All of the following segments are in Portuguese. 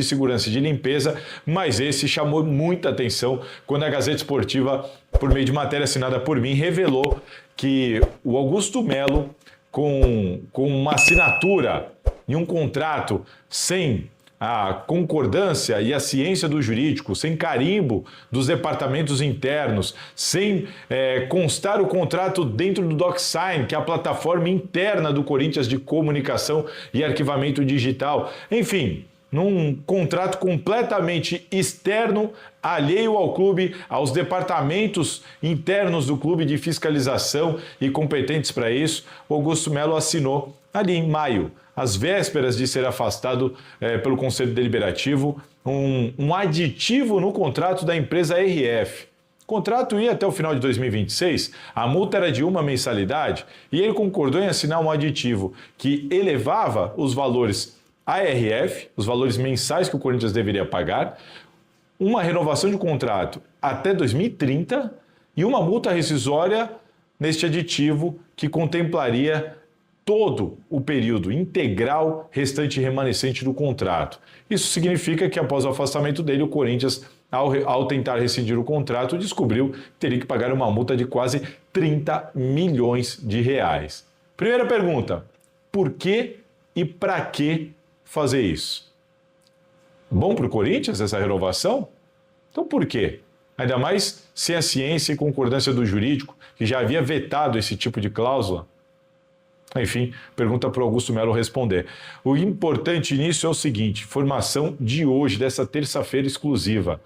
de segurança e de limpeza, mas esse chamou muita atenção quando a Gazeta Esportiva, por meio de matéria assinada por mim, revelou que o Augusto Melo, com uma assinatura e um contrato sem a concordância e a ciência do jurídico, sem carimbo dos departamentos internos, sem constar o contrato dentro do DocSign, que é a plataforma interna do Corinthians de comunicação e arquivamento digital, enfim, num contrato completamente externo, alheio ao clube, aos departamentos internos do clube de fiscalização e competentes para isso, o Augusto Melo assinou ali em maio, às vésperas de ser afastado pelo Conselho Deliberativo, um aditivo no contrato da empresa RF. O contrato ia até o final de 2026, a multa era de uma mensalidade e ele concordou em assinar um aditivo que elevava os valores ARF, os valores mensais que o Corinthians deveria pagar, uma renovação de contrato até 2030 e uma multa rescisória neste aditivo que contemplaria todo o período integral restante remanescente do contrato. Isso significa que após o afastamento dele, o Corinthians, ao tentar rescindir o contrato, descobriu que teria que pagar uma multa de quase 30 milhões de reais. Primeira pergunta, por que e para que fazer isso? Bom para o Corinthians essa renovação? Então por quê? Ainda mais sem a ciência e concordância do jurídico, que já havia vetado esse tipo de cláusula. Enfim, pergunta para o Augusto Melo responder. O importante nisso é o seguinte, informação de hoje, dessa terça-feira exclusiva.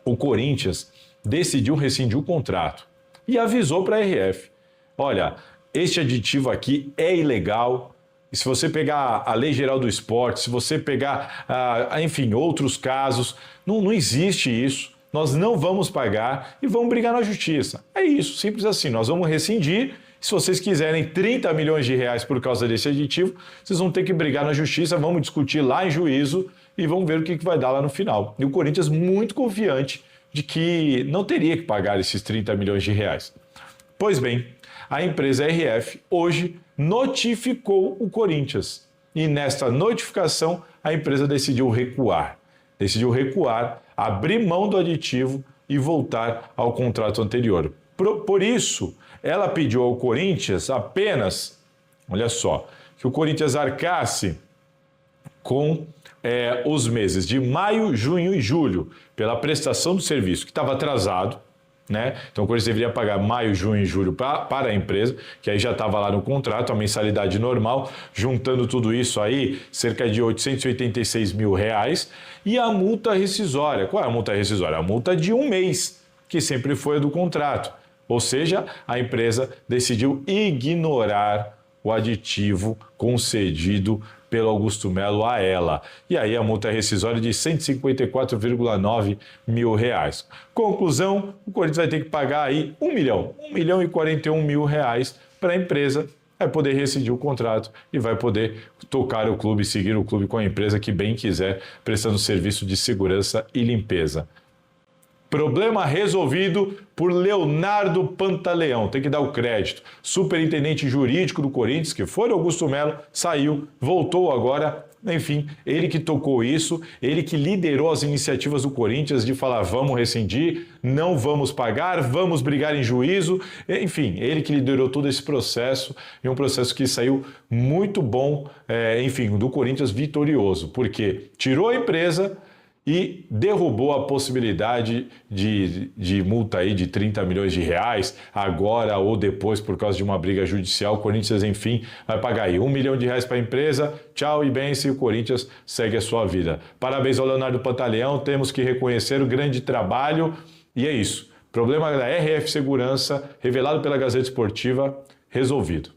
O Corinthians decidiu rescindir o contrato e avisou para a RF. Olha, este aditivo aqui é ilegal. E se você pegar a Lei Geral do Esporte, se você pegar, enfim, outros casos, não existe isso. Nós não vamos pagar e vamos brigar na justiça. É isso, simples assim. Nós vamos rescindir. Se vocês quiserem 30 milhões de reais por causa desse aditivo, vocês vão ter que brigar na justiça, vamos discutir lá em juízo e vamos ver o que vai dar lá no final. E o Corinthians muito confiante de que não teria que pagar esses 30 milhões de reais. Pois bem, a empresa RF hoje notificou o Corinthians e nesta notificação a empresa decidiu recuar. Decidiu recuar, abrir mão do aditivo e voltar ao contrato anterior. Por isso, ela pediu ao Corinthians apenas, olha só, que o Corinthians arcasse com os meses de maio, junho e julho pela prestação do serviço que estava atrasado, né? Então o Corinthians deveria pagar maio, junho e julho para a empresa, que aí já estava lá no contrato, a mensalidade normal, juntando tudo isso aí, cerca de 886 mil reais, e a multa rescisória. Qual é a multa rescisória? A multa de um mês, que sempre foi a do contrato. Ou seja, a empresa decidiu ignorar o aditivo concedido pelo Augusto Melo a ela. E aí a multa rescisória de 154,9 mil reais. Conclusão, o Corinthians vai ter que pagar aí 1 milhão e 41 mil reais para a empresa, vai poder rescindir o contrato e vai poder tocar o clube, seguir o clube com a empresa que bem quiser, prestando serviço de segurança e limpeza. Problema resolvido por Leonardo Pantaleão, tem que dar o crédito. Superintendente jurídico do Corinthians, que foi o Augusto Melo, saiu, voltou agora, enfim, ele que tocou isso, ele que liderou as iniciativas do Corinthians de falar vamos rescindir, não vamos pagar, vamos brigar em juízo, enfim, ele que liderou todo esse processo e um processo que saiu muito bom, enfim, do Corinthians vitorioso, porque tirou a empresa e derrubou a possibilidade de multa aí de 30 milhões de reais, agora ou depois por causa de uma briga judicial. O Corinthians, enfim, vai pagar aí 1 milhão de reais para a empresa, tchau e bem-se, o Corinthians segue a sua vida. Parabéns ao Leonardo Pantaleão, temos que reconhecer o grande trabalho e é isso. Problema da RF Segurança, revelado pela Gazeta Esportiva, resolvido.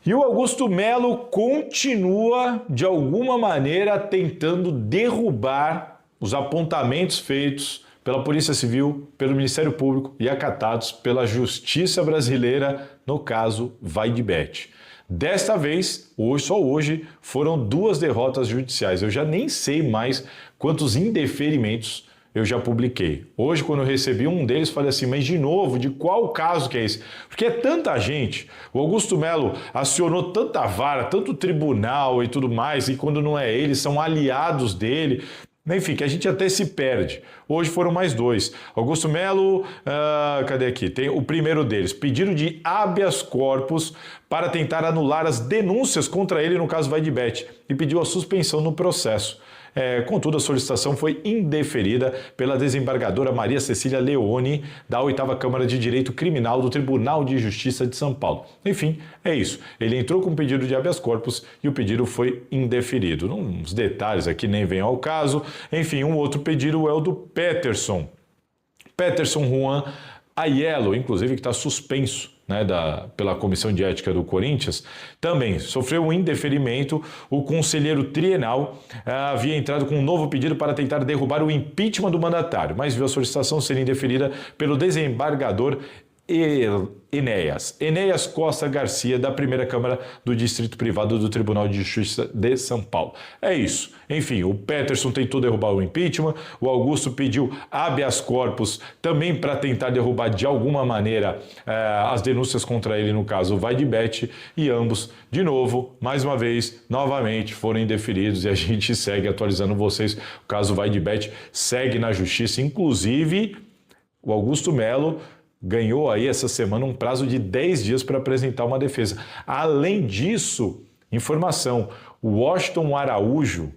E o Augusto Melo continua, de alguma maneira, tentando derrubar os apontamentos feitos pela Polícia Civil, pelo Ministério Público e acatados pela Justiça Brasileira no caso Vaidbet. Desta vez, só hoje, foram 2 derrotas judiciais. Eu já nem sei mais quantos indeferimentos eu já publiquei. Hoje, quando eu recebi um deles, falei assim, mas de novo, de qual caso que é esse? Porque é tanta gente, o Augusto Melo acionou tanta vara, tanto tribunal e tudo mais, e quando não é ele, são aliados dele. Enfim, que a gente até se perde. Hoje foram mais dois. Augusto Melo, cadê aqui? Tem o primeiro deles, pedido de habeas corpus para tentar anular as denúncias contra ele no caso Vaidbet e pediu a suspensão no processo. Contudo, a solicitação foi indeferida pela desembargadora Maria Cecília Leone, da 8ª Câmara de Direito Criminal do Tribunal de Justiça de São Paulo. Enfim, é isso. Ele entrou com um pedido de habeas corpus e o pedido foi indeferido. Uns detalhes aqui nem vem ao caso. Enfim, um outro pedido é o do Peterson Juan Aiello, inclusive, que está suspenso, né, pela Comissão de Ética do Corinthians, também sofreu um indeferimento. O conselheiro trienal havia entrado com um novo pedido para tentar derrubar o impeachment do mandatário, mas viu a solicitação ser indeferida pelo desembargador Enéas Costa Garcia, da primeira Câmara do Distrito Privado do Tribunal de Justiça de São Paulo. É isso. Enfim, o Peterson tentou derrubar o impeachment, o Augusto pediu habeas corpus também para tentar derrubar de alguma maneira as denúncias contra ele no caso Vaidbet, e ambos, de novo, mais uma vez, novamente, foram indeferidos e a gente segue atualizando vocês. O caso Vaidbet segue na Justiça, inclusive o Augusto Melo ganhou aí essa semana um prazo de 10 dias para apresentar uma defesa. Além disso, informação, o Washington Araújo,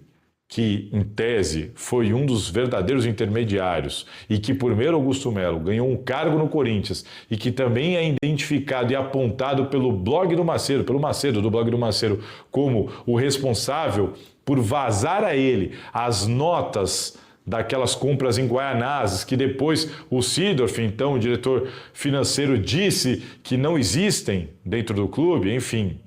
que em tese foi um dos verdadeiros intermediários e que por meio Augusto Melo ganhou um cargo no Corinthians e que também é identificado e apontado pelo blog do Macedo, do blog do Macedo, como o responsável por vazar a ele as notas daquelas compras em Guaianazes, que depois o Seedorf, então o diretor financeiro, disse que não existem dentro do clube. Enfim,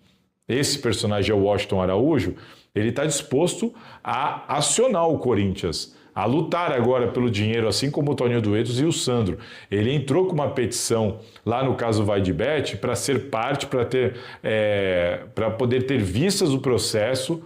esse personagem é o Washington Araújo. Ele está disposto a acionar o Corinthians, a lutar agora pelo dinheiro, assim como o Toninho Duetos e o Sandro. Ele entrou com uma petição lá no caso Vaidbet para ser parte, para poder ter vistas do processo,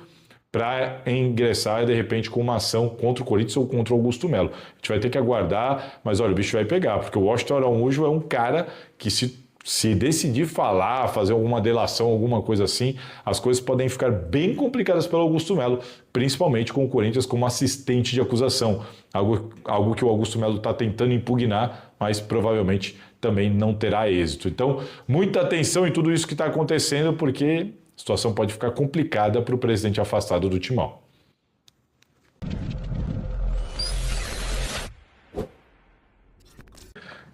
para ingressar, de repente, com uma ação contra o Corinthians ou contra o Augusto Melo. A gente vai ter que aguardar, mas olha, o bicho vai pegar, porque o Washington Araújo é um cara que se decidir falar, fazer alguma delação, alguma coisa assim, as coisas podem ficar bem complicadas pelo Augusto Melo, principalmente com o Corinthians como assistente de acusação, algo que o Augusto Melo está tentando impugnar, mas provavelmente também não terá êxito. Então, muita atenção em tudo isso que está acontecendo, porque a situação pode ficar complicada para o presidente afastado do Timão.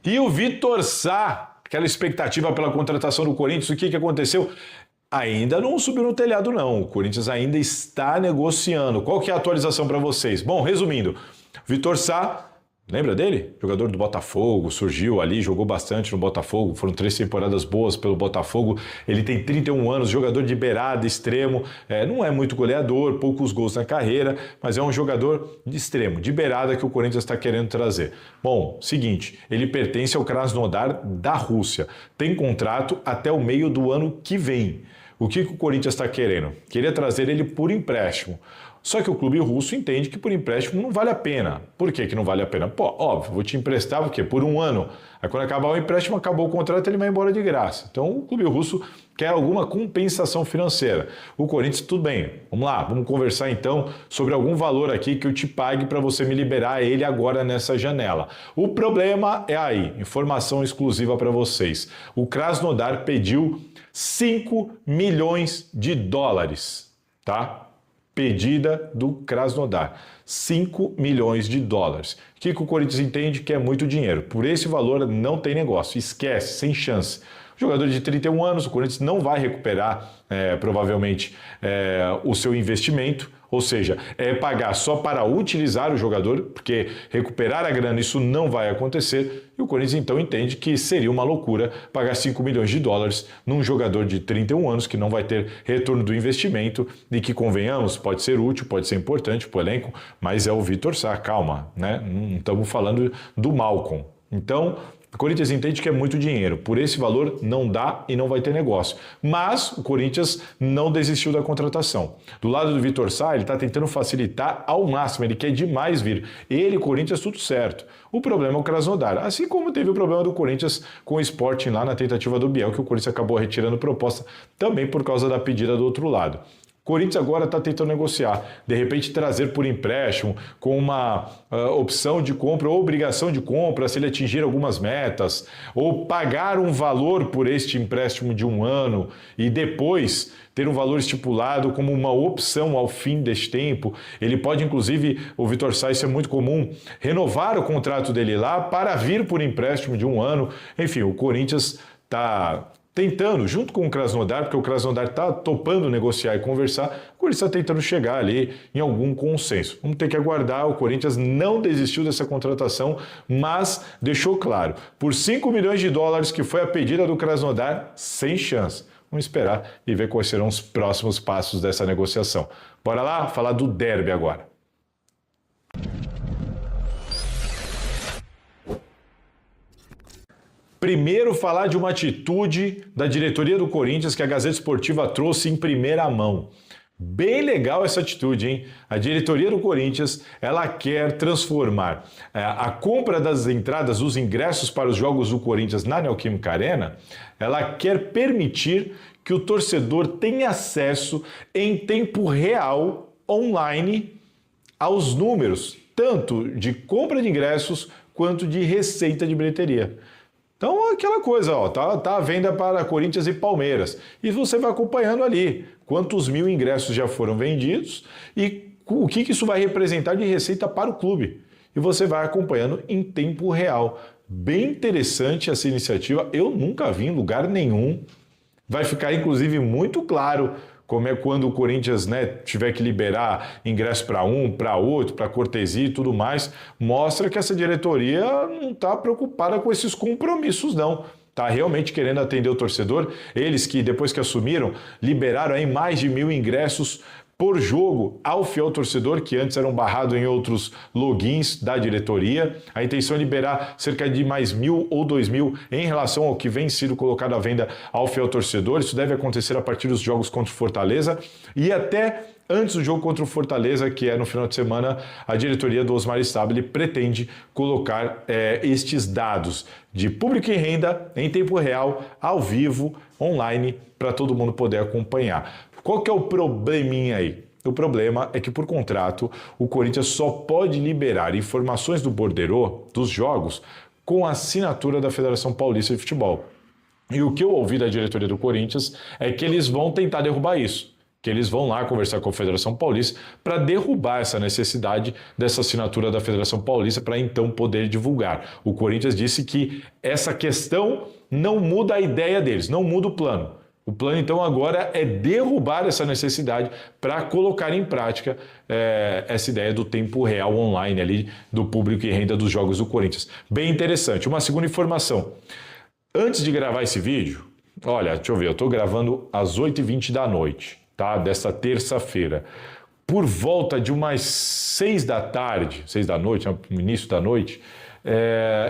E o Vitor Sá, aquela expectativa pela contratação do Corinthians, o que aconteceu? Ainda não subiu no telhado, não. O Corinthians ainda está negociando. Qual que é a atualização para vocês? Bom, resumindo, Vitor Sá, lembra dele? Jogador do Botafogo, surgiu ali, jogou bastante no Botafogo, foram 3 temporadas boas pelo Botafogo. Ele tem 31 anos, jogador de beirada, extremo, não é muito goleador, poucos gols na carreira, mas é um jogador de extremo, de beirada, que o Corinthians está querendo trazer. Bom, seguinte, ele pertence ao Krasnodar da Rússia, tem contrato até o meio do ano que vem. O que o Corinthians está querendo? Queria trazer ele por empréstimo. Só que o clube russo entende que por empréstimo não vale a pena. Por que não vale a pena? Pô, óbvio, vou te emprestar por quê? Por 1 ano. Aí quando acabar o empréstimo, acabou o contrato, ele vai embora de graça. Então o clube russo quer alguma compensação financeira. O Corinthians, tudo bem, vamos lá, vamos conversar então sobre algum valor aqui que eu te pague para você me liberar ele agora nessa janela. O problema é aí, informação exclusiva para vocês. O Krasnodar pediu 5 milhões de dólares, tá? Pedida do Krasnodar, 5 milhões de dólares. O que o Corinthians entende que é muito dinheiro? Por esse valor não tem negócio, esquece, sem chance. Jogador de 31 anos, o Corinthians não vai recuperar provavelmente o seu investimento, ou seja, pagar só para utilizar o jogador, porque recuperar a grana isso não vai acontecer, e o Corinthians então entende que seria uma loucura pagar 5 milhões de dólares num jogador de 31 anos que não vai ter retorno do investimento e que, convenhamos, pode ser útil, pode ser importante para o elenco, mas é o Vitor Sá, calma, né? Não estamos falando do Malcom. Então, O Corinthians entende que é muito dinheiro. Por esse valor não dá e não vai ter negócio. Mas o Corinthians não desistiu da contratação. Do lado do Vitor Sá, ele está tentando facilitar ao máximo. Ele quer demais vir. Ele, Corinthians, tudo certo. O problema é o Krasnodar. Assim como teve o problema do Corinthians com o Sporting lá na tentativa do Biel, que o Corinthians acabou retirando proposta também por causa da pedida do outro lado. Corinthians agora está tentando negociar, de repente trazer por empréstimo com uma opção de compra ou obrigação de compra se ele atingir algumas metas, ou pagar um valor por este empréstimo de 1 ano e depois ter um valor estipulado como uma opção ao fim deste tempo. Ele pode, inclusive, o Vitor Sá, isso é muito comum, renovar o contrato dele lá para vir por empréstimo de 1 ano. Enfim, o Corinthians está tentando, junto com o Krasnodar, porque o Krasnodar está topando negociar e conversar, o Corinthians está tentando chegar ali em algum consenso. Vamos ter que aguardar, o Corinthians não desistiu dessa contratação, mas deixou claro, por 5 milhões de dólares, que foi a pedida do Krasnodar, sem chance. Vamos esperar e ver quais serão os próximos passos dessa negociação. Bora lá falar do derby agora. Primeiro, falar de uma atitude da diretoria do Corinthians que a Gazeta Esportiva trouxe em primeira mão. Bem legal essa atitude, hein? A diretoria do Corinthians, ela quer transformar a compra das entradas, os ingressos para os jogos do Corinthians na Neoquímica Arena, ela quer permitir que o torcedor tenha acesso em tempo real, online, aos números, tanto de compra de ingressos quanto de receita de bilheteria. Então, aquela coisa, ó, tá à venda para Corinthians e Palmeiras. E você vai acompanhando ali quantos mil ingressos já foram vendidos e o que isso vai representar de receita para o clube. E você vai acompanhando em tempo real. Bem interessante essa iniciativa, eu nunca vi em lugar nenhum. Vai ficar, inclusive, muito claro como é quando o Corinthians, né, tiver que liberar ingresso para um, para outro, para cortesia e tudo mais, mostra que essa diretoria não está preocupada com esses compromissos, não. Está realmente querendo atender o torcedor. Eles que, depois que assumiram, liberaram aí mais de 1.000 ingressos por jogo ao fiel torcedor, que antes eram barrados em outros logins da diretoria. A intenção é liberar cerca de mais 1.000 ou 2.000 em relação ao que vem sido colocado à venda ao fiel torcedor. Isso deve acontecer a partir dos jogos contra o Fortaleza e até antes do jogo contra o Fortaleza, que é no final de semana. A diretoria do Osmar Stabile pretende colocar estes dados de público e renda em tempo real, ao vivo, online, para todo mundo poder acompanhar. Qual que é o probleminha aí? O problema é que, por contrato, o Corinthians só pode liberar informações do borderô, dos jogos, com a assinatura da Federação Paulista de Futebol. E o que eu ouvi da diretoria do Corinthians é que eles vão tentar derrubar isso, que eles vão lá conversar com a Federação Paulista para derrubar essa necessidade dessa assinatura da Federação Paulista para então poder divulgar. O Corinthians disse que essa questão não muda a ideia deles, não muda o plano. O plano, então, agora é derrubar essa necessidade para colocar em prática essa ideia do tempo real online ali, do público e renda dos jogos do Corinthians. Bem interessante. Uma segunda informação. Antes de gravar esse vídeo, olha, deixa eu ver, eu estou gravando às 8h20 da noite, tá? Dessa terça-feira. Por volta de umas 6 da tarde, 6 da noite, no início da noite,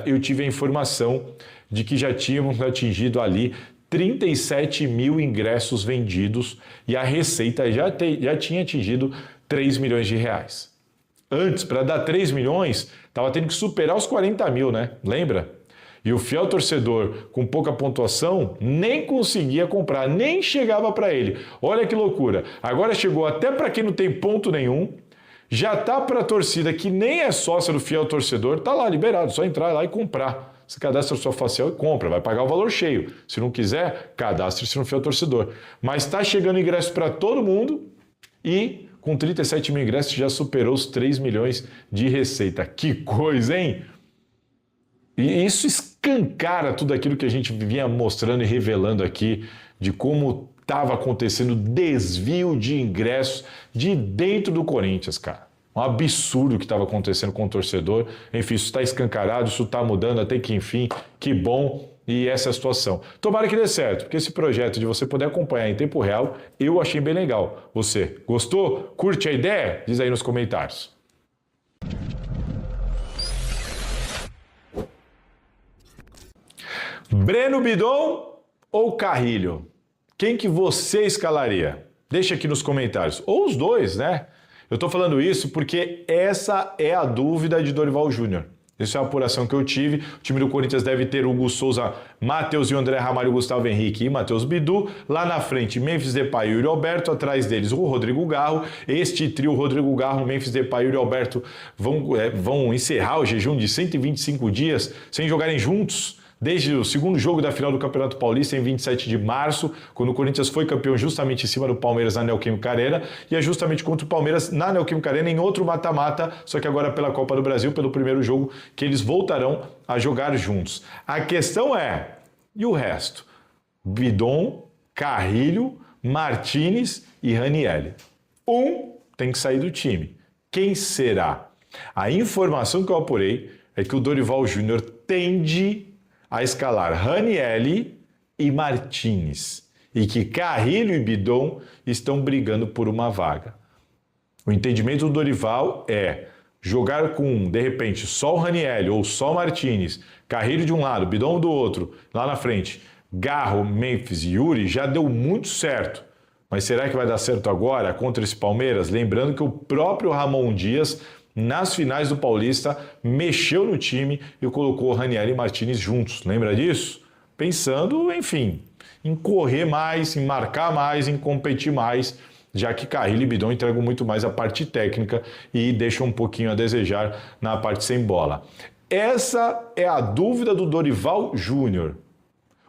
eu tive a informação de que já tínhamos atingido ali 37 mil ingressos vendidos e a receita já tinha atingido 3 milhões de reais. Antes, para dar 3 milhões, estava tendo que superar os 40 mil, né? Lembra? E o fiel torcedor com pouca pontuação nem conseguia comprar, nem chegava para ele. Olha que loucura. Agora chegou até para quem não tem ponto nenhum, já está para a torcida que nem é sócia do fiel torcedor, está lá liberado, só entrar lá e comprar. Você cadastra sua facial e compra, vai pagar o valor cheio. Se não quiser, cadastre-se no fiel torcedor. Mas está chegando ingresso para todo mundo e com 37 mil ingressos já superou os 3 milhões de receita. Que coisa, hein? E isso escancara tudo aquilo que a gente vinha mostrando e revelando aqui de como estava acontecendo desvio de ingressos de dentro do Corinthians, cara. Um absurdo que estava acontecendo com o torcedor. Enfim, isso está escancarado, isso está mudando até que enfim, que bom. E essa é a situação. Tomara que dê certo, porque esse projeto de você poder acompanhar em tempo real, eu achei bem legal. Você gostou? Curte a ideia? Diz aí nos comentários. Breno Bidon ou Carrilho? Quem que você escalaria? Deixa aqui nos comentários. Ou os dois, né? Eu tô falando isso porque essa é a dúvida de Dorival Júnior. Essa é a apuração que eu tive. O time do Corinthians deve ter Hugo Souza, Matheus e André Ramalho, Gustavo Henrique e Matheus Bidu. Lá na frente, Memphis Depay e Yuri Alberto. Atrás deles, o Rodrigo Garro. Este trio, Rodrigo Garro, Memphis Depay e Yuri Alberto, vão encerrar o jejum de 125 dias sem jogarem juntos. Desde o segundo jogo da final do Campeonato Paulista, em 27 de março, quando o Corinthians foi campeão justamente em cima do Palmeiras na Neoquímica Arena, e é justamente contra o Palmeiras na Neoquímica Arena em outro mata-mata, só que agora pela Copa do Brasil, pelo primeiro jogo, que eles voltarão a jogar juntos. A questão é, e o resto? Bidon, Carrilho, Martínez e Ranieri. Um tem que sair do time. Quem será? A informação que eu apurei é que o Dorival Júnior tende a escalar Ranieri e Martínez, e que Carrilho e Bidon estão brigando por uma vaga. O entendimento do Dorival é jogar com, de repente, só o Ranieri ou só o Martínez, Carrilho de um lado, Bidon do outro, lá na frente, Garro, Memphis e Yuri, já deu muito certo. Mas será que vai dar certo agora contra esse Palmeiras? Lembrando que o próprio Ramon Dias, nas finais do Paulista, mexeu no time e colocou Ranieri e Martínez juntos. Lembra disso? Pensando, enfim, em correr mais, em marcar mais, em competir mais, já que Carrilho e Bidon entregam muito mais a parte técnica e deixam um pouquinho a desejar na parte sem bola. Essa é a dúvida do Dorival Júnior.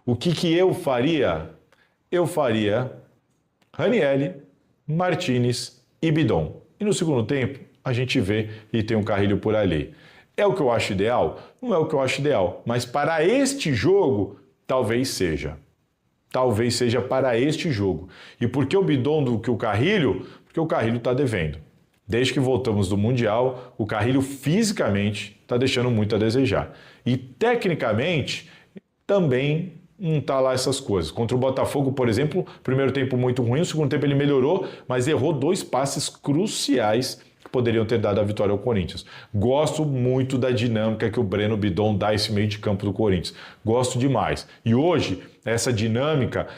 O que eu faria? Eu faria Ranieri, Martínez e Bidon. E no segundo tempo, a gente vê e tem um Carrilho por ali. É o que eu acho ideal? Não é o que eu acho ideal, mas para este jogo, talvez seja. Talvez seja para este jogo. E por que o Bidon do que o Carrilho? Porque o Carrilho está devendo. Desde que voltamos do Mundial, o Carrilho fisicamente está deixando muito a desejar. E tecnicamente, também não está lá essas coisas. Contra o Botafogo, por exemplo, primeiro tempo muito ruim, o segundo tempo ele melhorou, mas errou 2 passes cruciais que poderiam ter dado a vitória ao Corinthians. Gosto muito da dinâmica que o Breno Bidon dá esse meio de campo do Corinthians. Gosto demais. E hoje, essa dinâmica,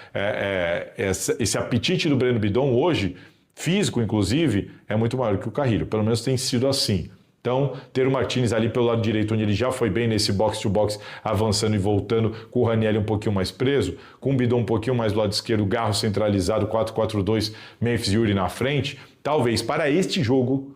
esse apetite do Breno Bidon hoje, físico inclusive, é muito maior que o Carrilho. Pelo menos tem sido assim. Então, ter o Martínez ali pelo lado direito, onde ele já foi bem nesse box-to-box, avançando e voltando, com o Ranieri um pouquinho mais preso, com o Bidon um pouquinho mais do lado esquerdo, Garro centralizado, 4-4-2, Memphis e Yuri na frente, talvez para este jogo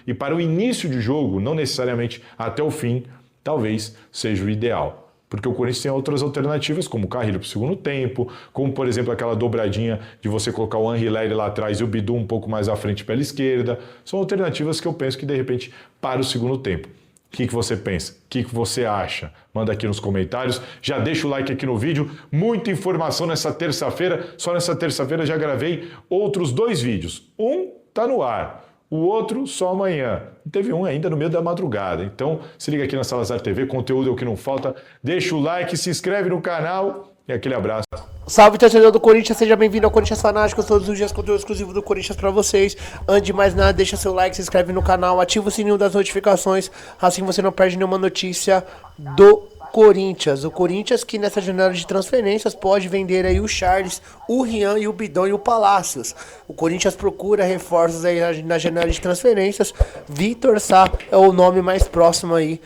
e para o início de jogo, não necessariamente até o fim, talvez seja o ideal. Porque o Corinthians tem outras alternativas, como o Carrilho para o segundo tempo, como, por exemplo, aquela dobradinha de você colocar o Henry Lery lá atrás e o Bidu um pouco mais à frente pela esquerda. São alternativas que eu penso que, de repente, para o segundo tempo. O que você pensa? O que você acha? Manda aqui nos comentários. Já deixa o like aqui no vídeo. Muita informação nessa terça-feira. Só nessa terça-feira já gravei outros 2 vídeos. Um está no ar. O outro só amanhã. Teve um ainda no meio da madrugada. Então, se liga aqui na Salazar TV, conteúdo é o que não falta. Deixa o like, se inscreve no canal e aquele abraço. Salve, torcedor do Corinthians, seja bem-vindo ao Corinthians Fanáticos, todos os dias conteúdo exclusivo do Corinthians pra vocês. Antes de mais nada, deixa seu like, se inscreve no canal, ativa o sininho das notificações, assim você não perde nenhuma notícia do Corinthians. O Corinthians que nessa janela de transferências pode vender aí o Charles, o Rian e o Bidon e o Palácios. O Corinthians procura reforços aí na janela de transferências. Vitor Sá é o nome mais próximo aí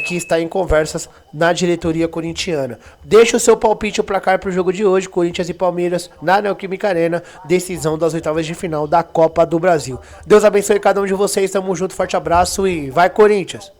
que está em conversas na diretoria corintiana. Deixa o seu palpite, o placar para o jogo de hoje, Corinthians e Palmeiras na Neoquímica Arena, decisão das oitavas de final da Copa do Brasil. Deus abençoe cada um de vocês, tamo junto, forte abraço e vai Corinthians!